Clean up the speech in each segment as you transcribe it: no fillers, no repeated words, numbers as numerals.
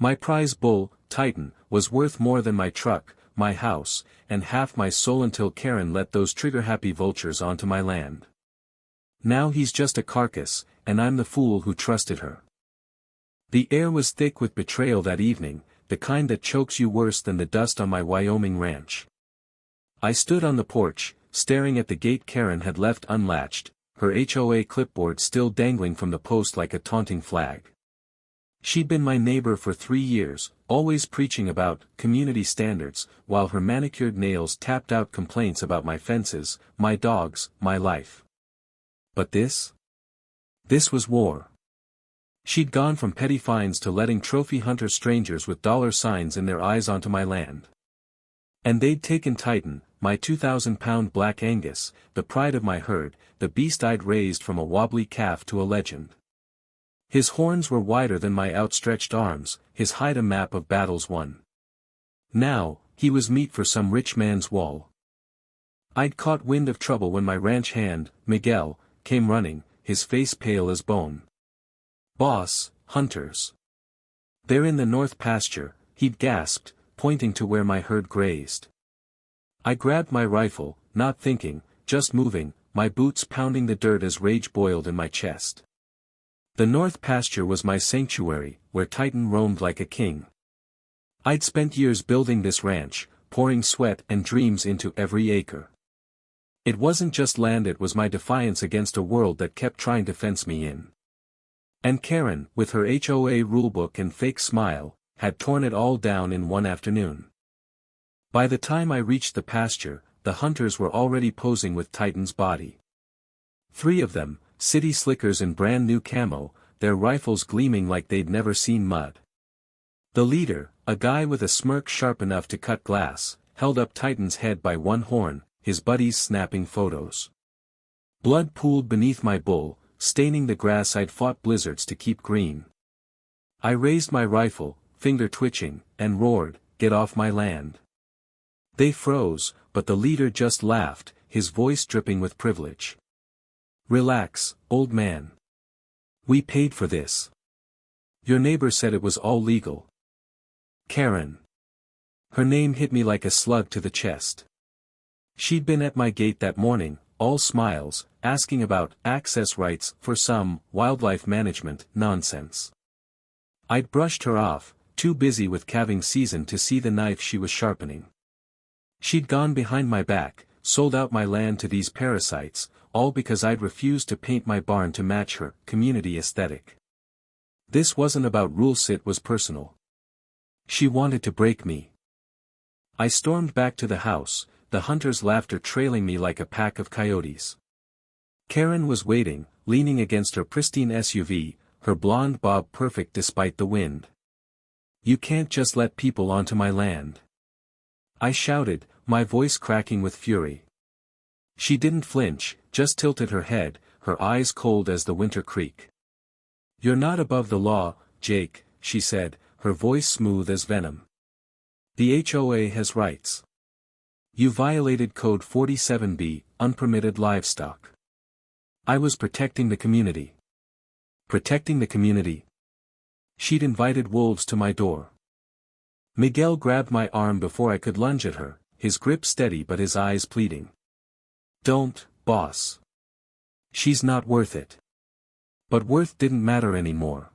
My prize bull, Titan, was worth more than my truck, my house, and half my soul until Karen let those trigger-happy vultures onto my land. Now he's just a carcass, and I'm the fool who trusted her. The air was thick with betrayal that evening, the kind that chokes you worse than the dust on my Wyoming ranch. I stood on the porch, staring at the gate Karen had left unlatched, her HOA clipboard still dangling from the post like a taunting flag. She'd been my neighbor for 3 years, always preaching about community standards, while her manicured nails tapped out complaints about my fences, my dogs, my life. But this? This was war. She'd gone from petty fines to letting trophy hunter strangers with dollar signs in their eyes onto my land. And they'd taken Titan, my 2,000-pound black Angus, the pride of my herd, the beast I'd raised from a wobbly calf to a legend. His horns were wider than my outstretched arms, his hide a map of battles won. Now, he was meat for some rich man's wall. I'd caught wind of trouble when my ranch hand, Miguel, came running, his face pale as bone. "Boss, hunters. They're in the north pasture," he'd gasped, pointing to where my herd grazed. I grabbed my rifle, not thinking, just moving, my boots pounding the dirt as rage boiled in my chest. The north pasture was my sanctuary, where Titan roamed like a king. I'd spent years building this ranch, pouring sweat and dreams into every acre. It wasn't just land, it was my defiance against a world that kept trying to fence me in. And Karen, with her HOA rulebook and fake smile, had torn it all down in one afternoon. By the time I reached the pasture, the hunters were already posing with Titan's body. 3 of them, city slickers in brand new camo, their rifles gleaming like they'd never seen mud. The leader, a guy with a smirk sharp enough to cut glass, held up Titan's head by one horn, his buddies snapping photos. Blood pooled beneath my bull, staining the grass I'd fought blizzards to keep green. I raised my rifle, finger twitching, and roared, "Get off my land." They froze, but the leader just laughed, his voice dripping with privilege. "Relax, old man. We paid for this. Your neighbor said it was all legal." Karen. Her name hit me like a slug to the chest. She'd been at my gate that morning, all smiles, asking about access rights for some wildlife management nonsense. I'd brushed her off, too busy with calving season to see the knife she was sharpening. She'd gone behind my back, sold out my land to these parasites, all because I'd refused to paint my barn to match her community aesthetic. This wasn't about rules, it was personal. She wanted to break me. I stormed back to the house, the hunters' laughter trailing me like a pack of coyotes. Karen was waiting, leaning against her pristine SUV, her blonde bob perfect despite the wind. "You can't just let people onto my land," I shouted, my voice cracking with fury. She didn't flinch, just tilted her head, her eyes cold as the winter creek. "You're not above the law, Jake," she said, her voice smooth as venom. "The HOA has rights. You violated Code 47B, unpermitted livestock." I was protecting the community. Protecting the community? She'd invited wolves to my door. Miguel grabbed my arm before I could lunge at her, his grip steady but his eyes pleading. "Don't, boss. She's not worth it." But worth didn't matter anymore.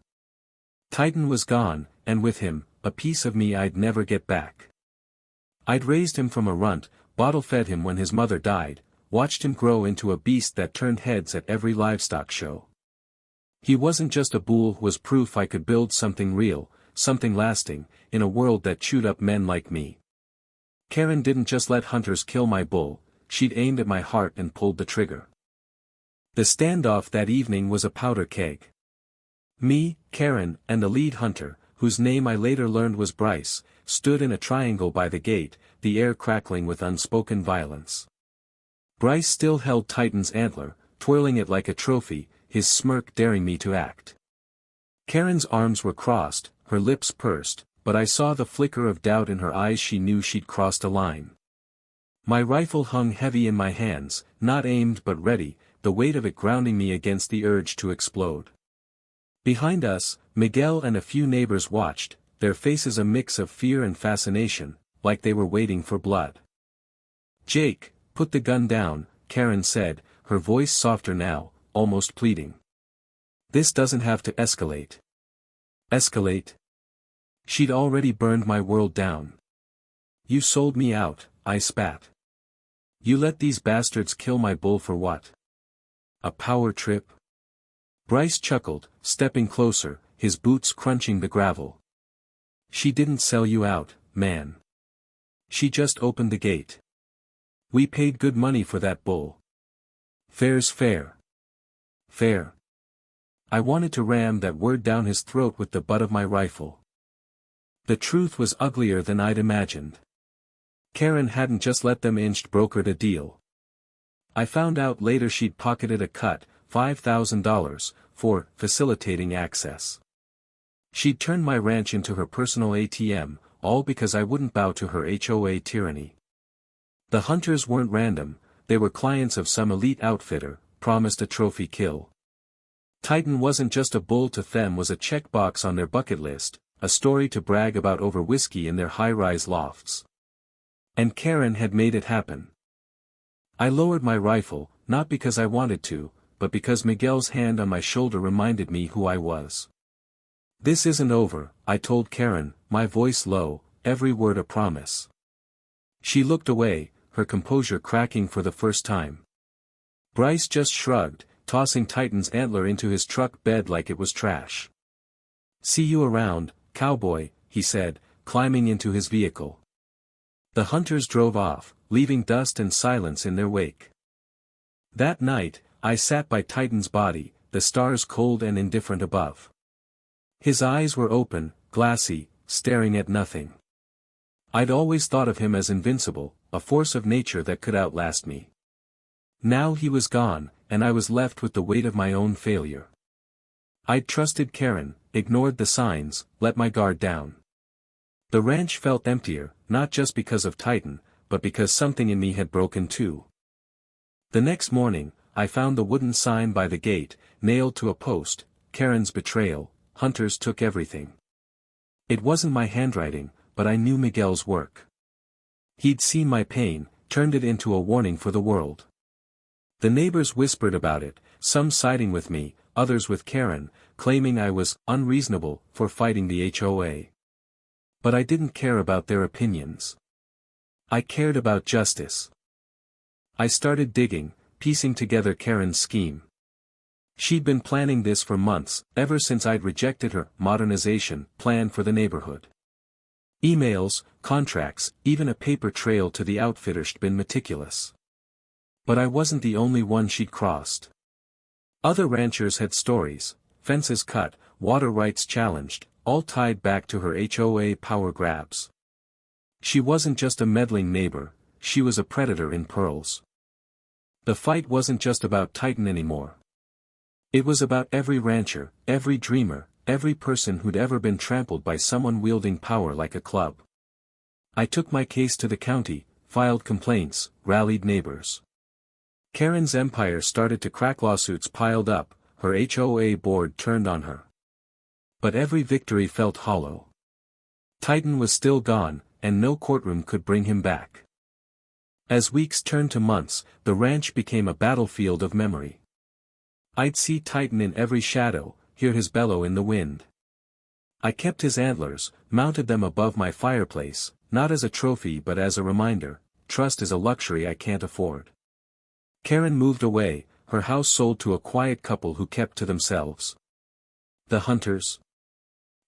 Titan was gone, and with him, a piece of me I'd never get back. I'd raised him from a runt, bottle-fed him when his mother died, watched him grow into a beast that turned heads at every livestock show. He wasn't just a bull, was proof I could build something real, something lasting, in a world that chewed up men like me. Karen didn't just let hunters kill my bull, she'd aimed at my heart and pulled the trigger. The standoff that evening was a powder keg. Me, Karen, and the lead hunter, whose name I later learned was Bryce, stood in a triangle by the gate, the air crackling with unspoken violence. Bryce still held Titan's antler, twirling it like a trophy, his smirk daring me to act. Karen's arms were crossed, her lips pursed, but I saw the flicker of doubt in her eyes. She knew she'd crossed a line. My rifle hung heavy in my hands, not aimed but ready, the weight of it grounding me against the urge to explode. Behind us, Miguel and a few neighbors watched, their faces a mix of fear and fascination, like they were waiting for blood. "Jake, put the gun down," Karen said, her voice softer now, almost pleading. "This doesn't have to escalate." Escalate? She'd already burned my world down. "You sold me out," I spat. "You let these bastards kill my bull for what? A power trip?" Bryce chuckled, stepping closer, his boots crunching the gravel. "She didn't sell you out, man. She just opened the gate. We paid good money for that bull. Fair's fair. Fair." I wanted to ram that word down his throat with the butt of my rifle. The truth was uglier than I'd imagined. Karen hadn't just let them brokered a deal. I found out later she'd pocketed a cut, $5,000, for facilitating access. She'd turned my ranch into her personal ATM, all because I wouldn't bow to her HOA tyranny. The hunters weren't random, they were clients of some elite outfitter, promised a trophy kill. Titan wasn't just a bull to them, was a checkbox on their bucket list, a story to brag about over whiskey in their high-rise lofts. And Karen had made it happen. I lowered my rifle, not because I wanted to, but because Miguel's hand on my shoulder reminded me who I was. "This isn't over," I told Karen, my voice low, every word a promise. She looked away, her composure cracking for the first time. Bryce just shrugged, tossing Titan's antler into his truck bed like it was trash. "See you around, cowboy," he said, climbing into his vehicle. The hunters drove off, leaving dust and silence in their wake. That night, I sat by Titan's body, the stars cold and indifferent above. His eyes were open, glassy, staring at nothing. I'd always thought of him as invincible, a force of nature that could outlast me. Now he was gone, and I was left with the weight of my own failure. I'd trusted Karen, ignored the signs, let my guard down. The ranch felt emptier, not just because of Titan, but because something in me had broken too. The next morning, I found the wooden sign by the gate, nailed to a post, "Karen's betrayal, hunters took everything." It wasn't my handwriting, but I knew Miguel's work. He'd seen my pain, turned it into a warning for the world. The neighbors whispered about it, some siding with me, others with Karen, claiming I was unreasonable for fighting the HOA. But I didn't care about their opinions. I cared about justice. I started digging, piecing together Karen's scheme. She'd been planning this for months, ever since I'd rejected her modernization plan for the neighborhood. Emails, contracts, even a paper trail to the outfitter'd been meticulous. But I wasn't the only one she'd crossed. Other ranchers had stories, fences cut, water rights challenged, all tied back to her HOA power grabs. She wasn't just a meddling neighbor, she was a predator in pearls. The fight wasn't just about Titan anymore. It was about every rancher, every dreamer, every person who'd ever been trampled by someone wielding power like a club. I took my case to the county, filed complaints, rallied neighbors. Karen's empire started to crack, lawsuits piled up, her HOA board turned on her. But every victory felt hollow. Titan was still gone, and no courtroom could bring him back. As weeks turned to months, the ranch became a battlefield of memory. I'd see Titan in every shadow, hear his bellow in the wind. I kept his antlers, mounted them above my fireplace, not as a trophy but as a reminder, trust is a luxury I can't afford. Karen moved away, her house sold to a quiet couple who kept to themselves. The hunters?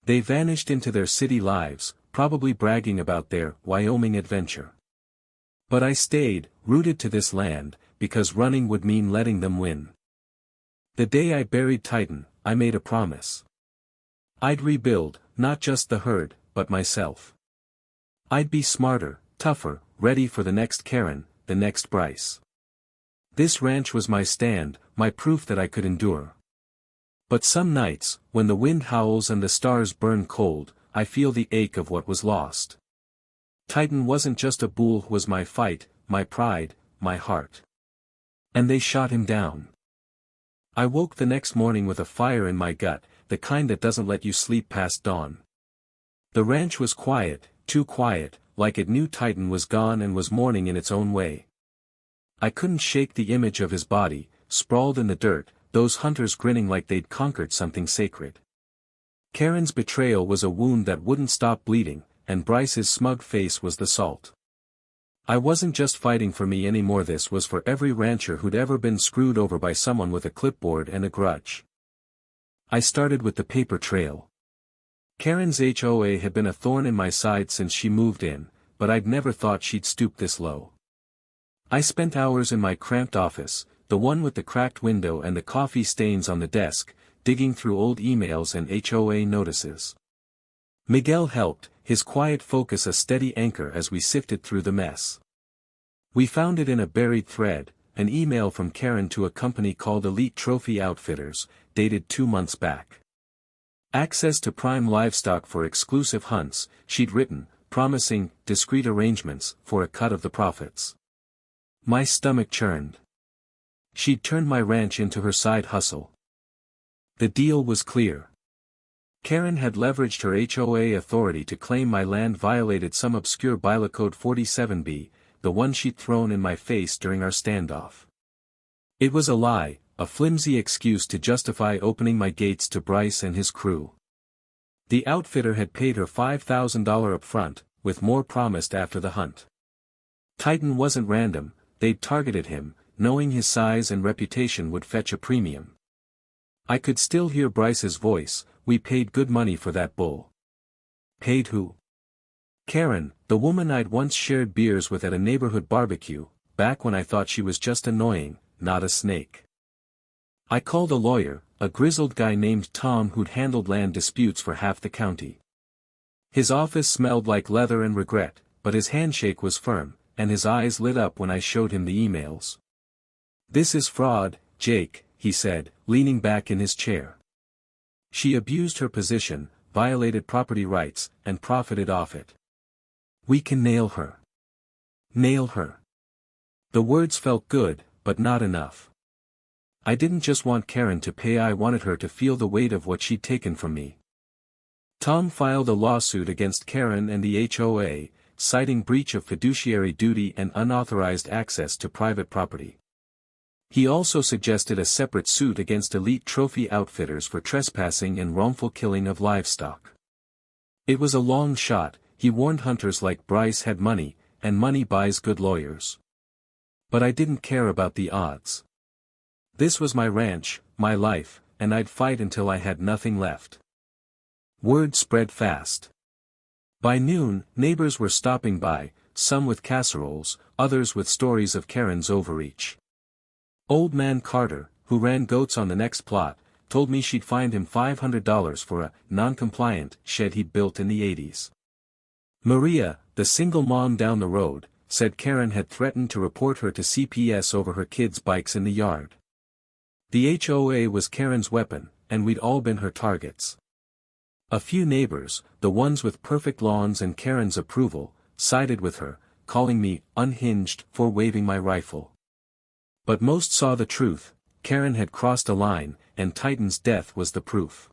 They vanished into their city lives, probably bragging about their Wyoming adventure. But I stayed, rooted to this land, because running would mean letting them win. The day I buried Titan, I made a promise. I'd rebuild, not just the herd, but myself. I'd be smarter, tougher, ready for the next Karen, the next Bryce. This ranch was my stand, my proof that I could endure. But some nights, when the wind howls and the stars burn cold, I feel the ache of what was lost. Titan wasn't just a bull, was my fight, my pride, my heart. And they shot him down. I woke the next morning with a fire in my gut, the kind that doesn't let you sleep past dawn. The ranch was quiet, too quiet, like it knew Titan was gone and was mourning in its own way. I couldn't shake the image of his body, sprawled in the dirt, those hunters grinning like they'd conquered something sacred. Karen's betrayal was a wound that wouldn't stop bleeding, and Bryce's smug face was the salt. I wasn't just fighting for me anymore, this was for every rancher who'd ever been screwed over by someone with a clipboard and a grudge. I started with the paper trail. Karen's HOA had been a thorn in my side since she moved in, but I'd never thought she'd stoop this low. I spent hours in my cramped office, the one with the cracked window and the coffee stains on the desk, digging through old emails and HOA notices. Miguel helped, his quiet focus a steady anchor as we sifted through the mess. We found it in a buried thread, an email from Karen to a company called Elite Trophy Outfitters, dated 2 months back. Access to prime livestock for exclusive hunts, she'd written, promising discreet arrangements for a cut of the profits. My stomach churned. She'd turned my ranch into her side hustle. The deal was clear. Karen had leveraged her HOA authority to claim my land violated some obscure bylaw code 47B, the one she'd thrown in my face during our standoff. It was a lie, a flimsy excuse to justify opening my gates to Bryce and his crew. The outfitter had paid her $5,000 upfront, with more promised after the hunt. Titan wasn't random, they'd targeted him, knowing his size and reputation would fetch a premium. I could still hear Bryce's voice, "We paid good money for that bull." Paid who? Karen, the woman I'd once shared beers with at a neighborhood barbecue, back when I thought she was just annoying, not a snake. I called a lawyer, a grizzled guy named Tom who'd handled land disputes for half the county. His office smelled like leather and regret, but his handshake was firm, and his eyes lit up when I showed him the emails. "This is fraud, Jake," he said, leaning back in his chair. "She abused her position, violated property rights, and profited off it. We can nail her. Nail her." The words felt good, but not enough. I didn't just want Karen to pay, I wanted her to feel the weight of what she'd taken from me. Tom filed a lawsuit against Karen and the HOA, citing breach of fiduciary duty and unauthorized access to private property. He also suggested a separate suit against Elite Trophy Outfitters for trespassing and wrongful killing of livestock. It was a long shot, he warned hunters like Bryce had money, and money buys good lawyers. But I didn't care about the odds. This was my ranch, my life, and I'd fight until I had nothing left. Word spread fast. By noon, neighbors were stopping by, some with casseroles, others with stories of Karen's overreach. Old man Carter, who ran goats on the next plot, told me she'd fined him $500 for a non-compliant shed he'd built in the '80s. Maria, the single mom down the road, said Karen had threatened to report her to CPS over her kids' bikes in the yard. The HOA was Karen's weapon, and we'd all been her targets. A few neighbors, the ones with perfect lawns and Karen's approval, sided with her, calling me unhinged for waving my rifle. But most saw the truth, Karen had crossed a line, and Titan's death was the proof.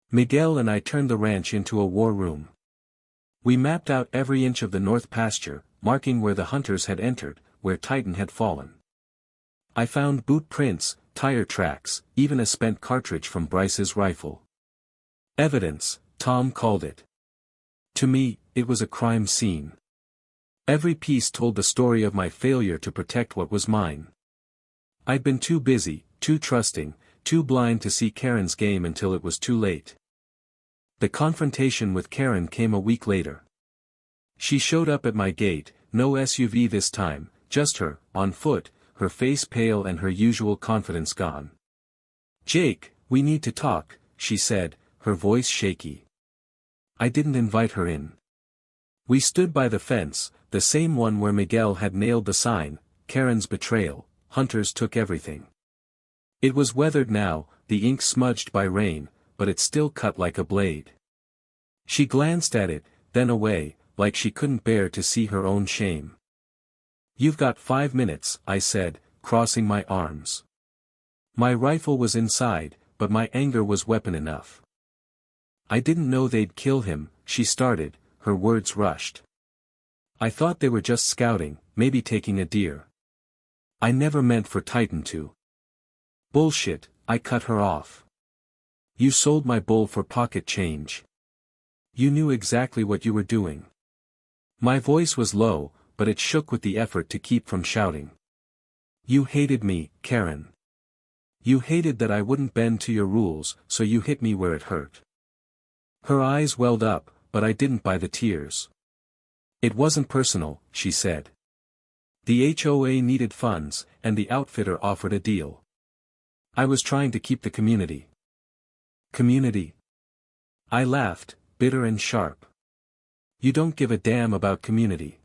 Miguel and I turned the ranch into a war room. We mapped out every inch of the north pasture, marking where the hunters had entered, where Titan had fallen. I found boot prints, tire tracks, even a spent cartridge from Bryce's rifle. Evidence, Tom called it. To me, it was a crime scene. Every piece told the story of my failure to protect what was mine. I'd been too busy, too trusting, too blind to see Karen's game until it was too late. The confrontation with Karen came a week later. She showed up at my gate, no SUV this time, just her, on foot, her face pale and her usual confidence gone. "Jake, we need to talk," she said, her voice shaky. I didn't invite her in. We stood by the fence, the same one where Miguel had nailed the sign, "Karen's betrayal, hunters took everything." It was weathered now, the ink smudged by rain, but it still cut like a blade. She glanced at it, then away, like she couldn't bear to see her own shame. "You've got 5 minutes," I said, crossing my arms. My rifle was inside, but my anger was weapon enough. "I didn't know they'd kill him," she started, her words rushed. I thought they were just scouting, maybe taking a deer. I never meant for Titan to. Bullshit, I cut her off. You sold my bull for pocket change. You knew exactly what you were doing. My voice was low, but it shook with the effort to keep from shouting. You hated me, Karen. You hated that I wouldn't bend to your rules, so you hit me where it hurt. Her eyes welled up, but I didn't buy the tears. It wasn't personal, she said. The HOA needed funds, and the outfitter offered a deal. I was trying to keep the community. Community? I laughed, bitter and sharp. You don't give a damn about community.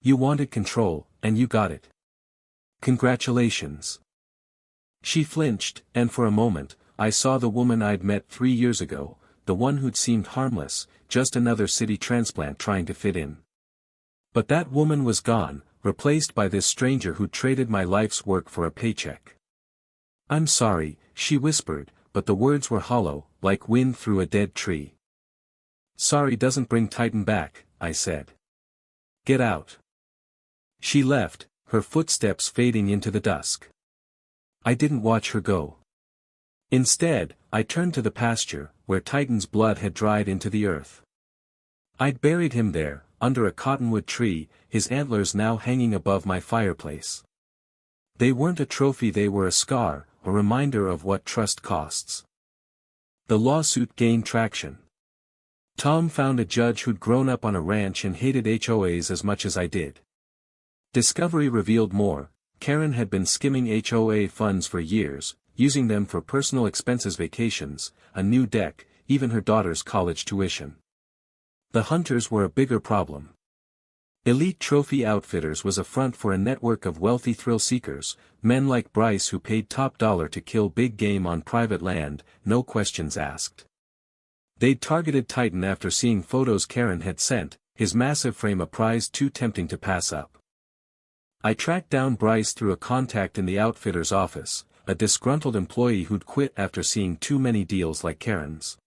You wanted control, and you got it. Congratulations. She flinched, and for a moment, I saw the woman I'd met 3 years ago, the one who'd seemed harmless, just another city transplant trying to fit in. But that woman was gone, replaced by this stranger who traded my life's work for a paycheck. I'm sorry, she whispered, but the words were hollow, like wind through a dead tree. Sorry doesn't bring Titan back, I said. Get out. She left, her footsteps fading into the dusk. I didn't watch her go. Instead, I turned to the pasture, where Titan's blood had dried into the earth. I'd buried him there, under a cottonwood tree, his antlers now hanging above my fireplace. They weren't a trophy, they were a scar, a reminder of what trust costs. The lawsuit gained traction. Tom found a judge who'd grown up on a ranch and hated HOAs as much as I did. Discovery revealed more. Karen had been skimming HOA funds for years, using them for personal expenses, vacations, a new deck, even her daughter's college tuition. The hunters were a bigger problem. Elite Trophy Outfitters was a front for a network of wealthy thrill seekers, men like Bryce who paid top dollar to kill big game on private land, no questions asked. They'd targeted Titan after seeing photos Karen had sent, his massive frame a prize too tempting to pass up. I tracked down Bryce through a contact in the outfitter's office, a disgruntled employee who'd quit after seeing too many deals like Karen's.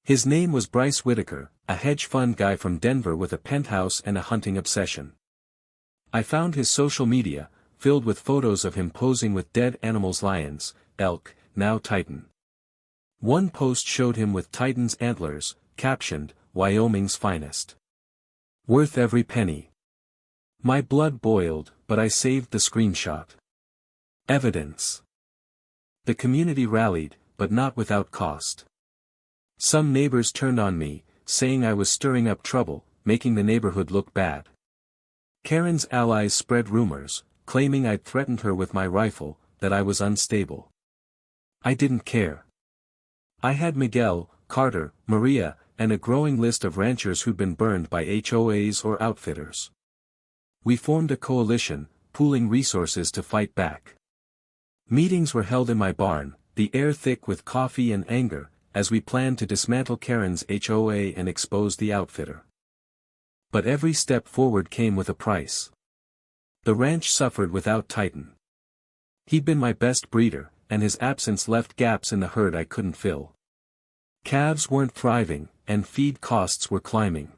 His name was Bryce Whitaker, a hedge fund guy from Denver with a penthouse and a hunting obsession. I found his social media, filled with photos of him posing with dead animals, lions, elk, now Titan. One post showed him with Titan's antlers, captioned, Wyoming's finest. Worth every penny. My blood boiled, but I saved the screenshot. Evidence. The community rallied, but not without cost. Some neighbors turned on me, saying I was stirring up trouble, making the neighborhood look bad. Karen's allies spread rumors, claiming I'd threatened her with my rifle, that I was unstable. I didn't care. I had Miguel, Carter, Maria, and a growing list of ranchers who'd been burned by HOAs or outfitters. We formed a coalition, pooling resources to fight back. Meetings were held in my barn, the air thick with coffee and anger, as we planned to dismantle Karen's HOA and expose the outfitter. But every step forward came with a price. The ranch suffered without Titan. He'd been my best breeder, and his absence left gaps in the herd I couldn't fill. Calves weren't thriving, and feed costs were climbing.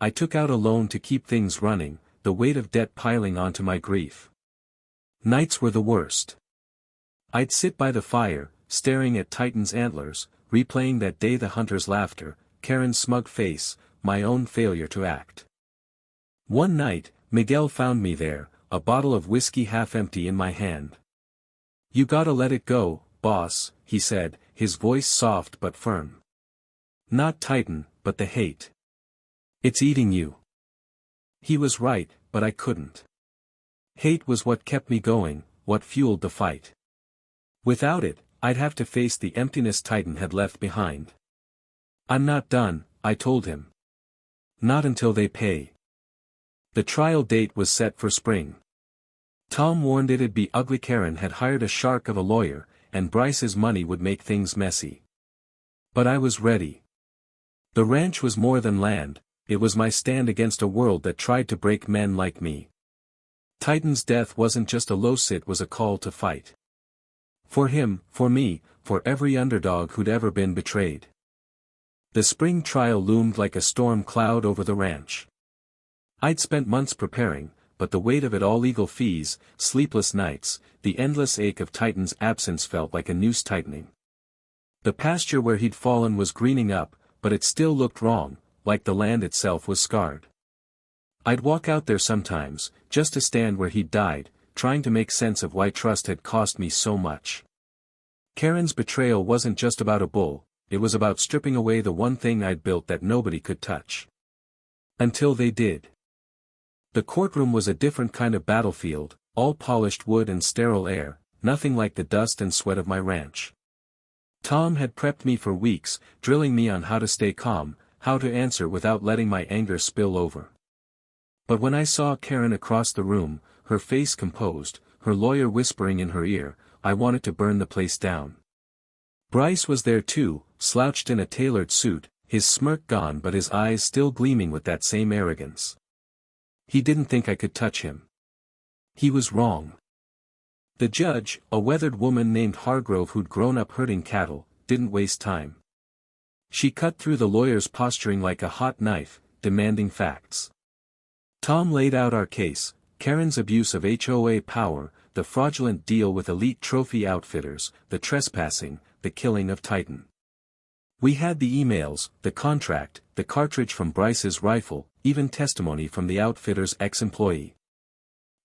I took out a loan to keep things running, the weight of debt piling onto my grief. Nights were the worst. I'd sit by the fire, staring at Titan's antlers, replaying that day, the hunter's laughter, Karen's smug face, my own failure to act. One night, Miguel found me there, a bottle of whiskey half empty in my hand. You gotta let it go, boss, he said, his voice soft but firm. Not Titan, but the hate. It's eating you. He was right, but I couldn't. Hate was what kept me going, what fueled the fight. Without it, I'd have to face the emptiness Titan had left behind. I'm not done, I told him. Not until they pay. The trial date was set for spring. Tom warned it'd be ugly. Karen had hired a shark of a lawyer, and Bryce's money would make things messy. But I was ready. The ranch was more than land. It was my stand against a world that tried to break men like me. Titan's death wasn't just a loss, it was a call to fight. For him, for me, for every underdog who'd ever been betrayed. The spring trial loomed like a storm cloud over the ranch. I'd spent months preparing, but the weight of it all, legal fees, sleepless nights, the endless ache of Titan's absence, felt like a noose tightening. The pasture where he'd fallen was greening up, but it still looked wrong, like the land itself was scarred. I'd walk out there sometimes, just to stand where he'd died, trying to make sense of why trust had cost me so much. Karen's betrayal wasn't just about a bull, it was about stripping away the one thing I'd built that nobody could touch. Until they did. The courtroom was a different kind of battlefield, all polished wood and sterile air, nothing like the dust and sweat of my ranch. Tom had prepped me for weeks, drilling me on how to stay calm, how to answer without letting my anger spill over. But when I saw Karen across the room, her face composed, her lawyer whispering in her ear, I wanted to burn the place down. Bryce was there too, slouched in a tailored suit, his smirk gone but his eyes still gleaming with that same arrogance. He didn't think I could touch him. He was wrong. The judge, a weathered woman named Hargrove who'd grown up herding cattle, didn't waste time. She cut through the lawyer's posturing like a hot knife, demanding facts. Tom laid out our case, Karen's abuse of HOA power, the fraudulent deal with elite trophy outfitters, the trespassing, the killing of Titan. We had the emails, the contract, the cartridge from Bryce's rifle, even testimony from the outfitter's ex-employee.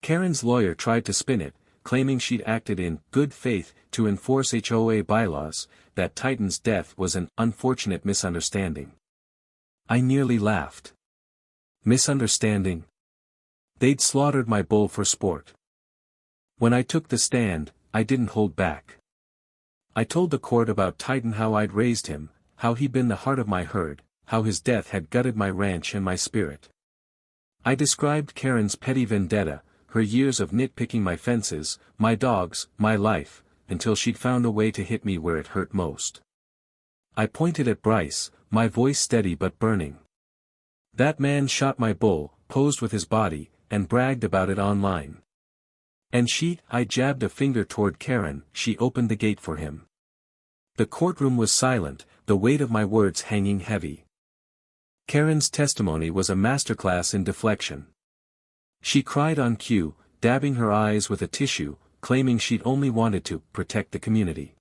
Karen's lawyer tried to spin it, claiming she'd acted in good faith to enforce HOA bylaws, that Titan's death was an unfortunate misunderstanding. I nearly laughed. Misunderstanding? They'd slaughtered my bull for sport. When I took the stand, I didn't hold back. I told the court about Titan, how I'd raised him, how he'd been the heart of my herd, how his death had gutted my ranch and my spirit. I described Karen's petty vendetta, her years of nitpicking my fences, my dogs, my life, until she'd found a way to hit me where it hurt most. I pointed at Bryce, my voice steady but burning. That man shot my bull, posed with his body, and bragged about it online. And I jabbed a finger toward Karen, she opened the gate for him. The courtroom was silent, the weight of my words hanging heavy. Karen's testimony was a masterclass in deflection. She cried on cue, dabbing her eyes with a tissue, claiming she'd only wanted to protect the community.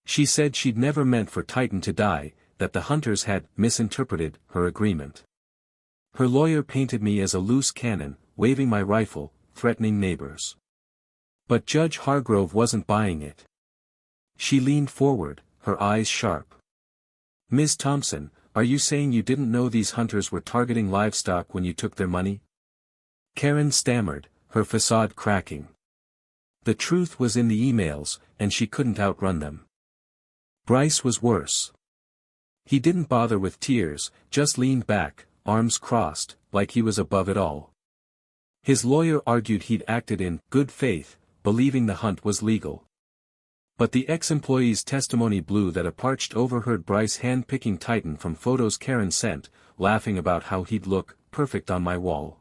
She said she'd never meant for Titan to die, that the hunters had misinterpreted her agreement. Her lawyer painted me as a loose cannon, waving my rifle, threatening neighbors. But Judge Hargrove wasn't buying it. She leaned forward, her eyes sharp. Ms. Thompson, are you saying you didn't know these hunters were targeting livestock when you took their money? Karen stammered, her facade cracking. The truth was in the emails, and she couldn't outrun them. Bryce was worse. He didn't bother with tears, just leaned back, arms crossed, like he was above it all. His lawyer argued he'd acted in good faith, believing the hunt was legal. But the ex-employee's testimony blew that apart. Overheard Bryce hand-picking Titan from photos Karen sent, laughing about how he'd look perfect on my wall.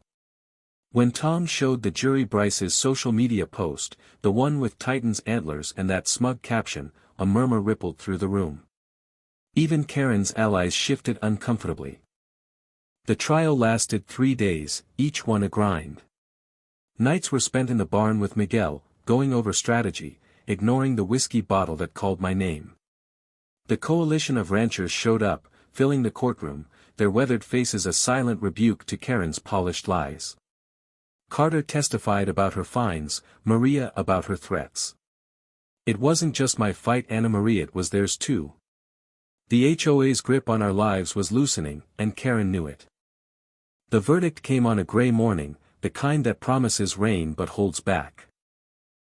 When Tom showed the jury Bryce's social media post, the one with Titan's antlers and that smug caption, a murmur rippled through the room. Even Karen's allies shifted uncomfortably. The trial lasted 3 days, each one a grind. Nights were spent in the barn with Miguel, going over strategy, ignoring the whiskey bottle that called my name. The coalition of ranchers showed up, filling the courtroom, their weathered faces a silent rebuke to Karen's polished lies. Carter testified about her fines, Maria about her threats. It wasn't just my fight, Anna Marie, it was theirs too. The HOA's grip on our lives was loosening, and Karen knew it. The verdict came on a gray morning, the kind that promises rain but holds back.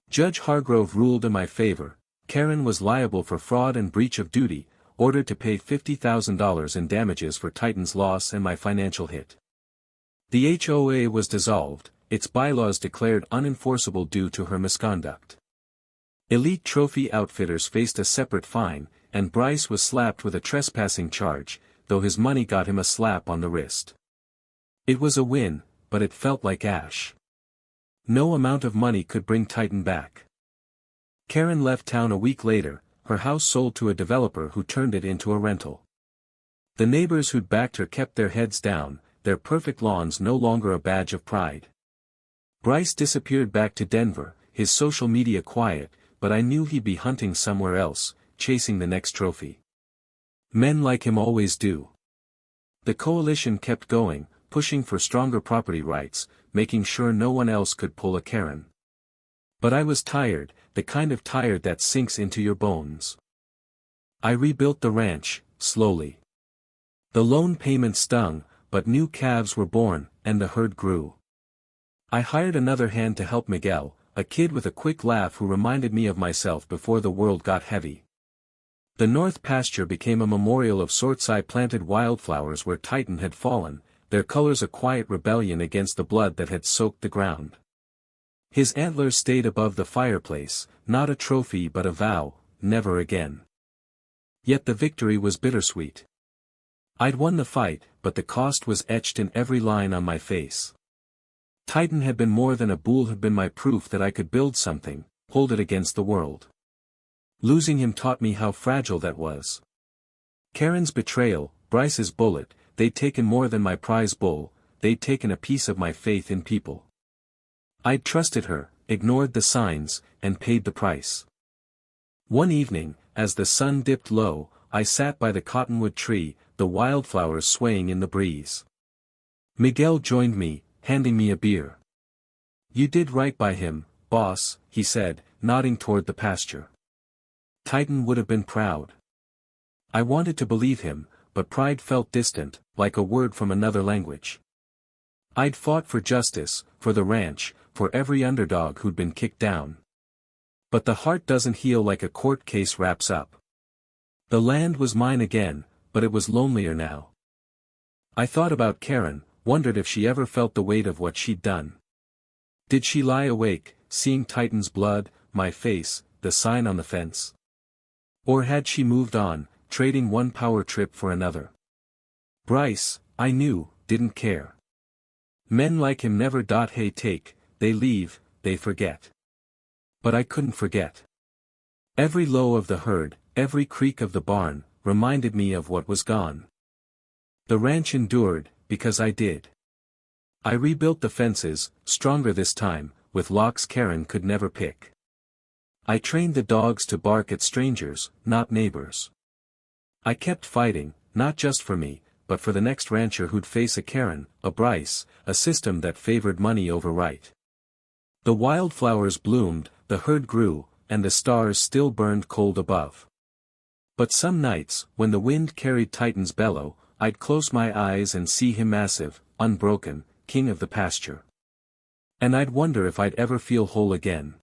Judge Hargrove ruled in my favor. Karen was liable for fraud and breach of duty, ordered to pay $50,000 in damages for Titan's loss and my financial hit. The HOA was dissolved, its bylaws declared unenforceable due to her misconduct. Elite trophy outfitters faced a separate fine, and Bryce was slapped with a trespassing charge, though his money got him a slap on the wrist. It was a win, but it felt like ash. No amount of money could bring Titan back. Karen left town a week later, her house sold to a developer who turned it into a rental. The neighbors who'd backed her kept their heads down, their perfect lawns no longer a badge of pride. Bryce disappeared back to Denver, his social media quiet, but I knew he'd be hunting somewhere else, chasing the next trophy. Men like him always do. The coalition kept going, pushing for stronger property rights, making sure no one else could pull a Karen. But I was tired, the kind of tired that sinks into your bones. I rebuilt the ranch, slowly. The loan payment stung, but new calves were born, and the herd grew. I hired another hand to help Miguel, a kid with a quick laugh who reminded me of myself before the world got heavy. The north pasture became a memorial of sorts. I planted wildflowers where Titan had fallen, their colors a quiet rebellion against the blood that had soaked the ground. His antlers stayed above the fireplace, not a trophy but a vow, never again. Yet the victory was bittersweet. I'd won the fight, but the cost was etched in every line on my face. Titan had been more than a bull, had been my proof that I could build something, hold it against the world. Losing him taught me how fragile that was. Karen's betrayal, Bryce's bullet, they'd taken more than my prize bull, they'd taken a piece of my faith in people. I'd trusted her, ignored the signs, and paid the price. One evening, as the sun dipped low, I sat by the cottonwood tree, the wildflowers swaying in the breeze. Miguel joined me, handing me a beer. "You did right by him, boss," he said, nodding toward the pasture. Titan would have been proud. I wanted to believe him, but pride felt distant, like a word from another language. I'd fought for justice, for the ranch, for every underdog who'd been kicked down. But the heart doesn't heal like a court case wraps up. The land was mine again, but it was lonelier now. I thought about Karen, wondered if she ever felt the weight of what she'd done. Did she lie awake, seeing Titan's blood, my face, the sign on the fence? Or had she moved on, trading one power trip for another? Bryce, I knew, didn't care. Men like him never take, they leave, they forget. But I couldn't forget. Every low of the herd, every creak of the barn, reminded me of what was gone. The ranch endured, because I did. I rebuilt the fences, stronger this time, with locks Karen could never pick. I trained the dogs to bark at strangers, not neighbors. I kept fighting, not just for me, but for the next rancher who'd face a Karen, a Bryce, a system that favored money over right. The wildflowers bloomed, the herd grew, and the stars still burned cold above. But some nights, when the wind carried Titan's bellow, I'd close my eyes and see him massive, unbroken, king of the pasture. And I'd wonder if I'd ever feel whole again.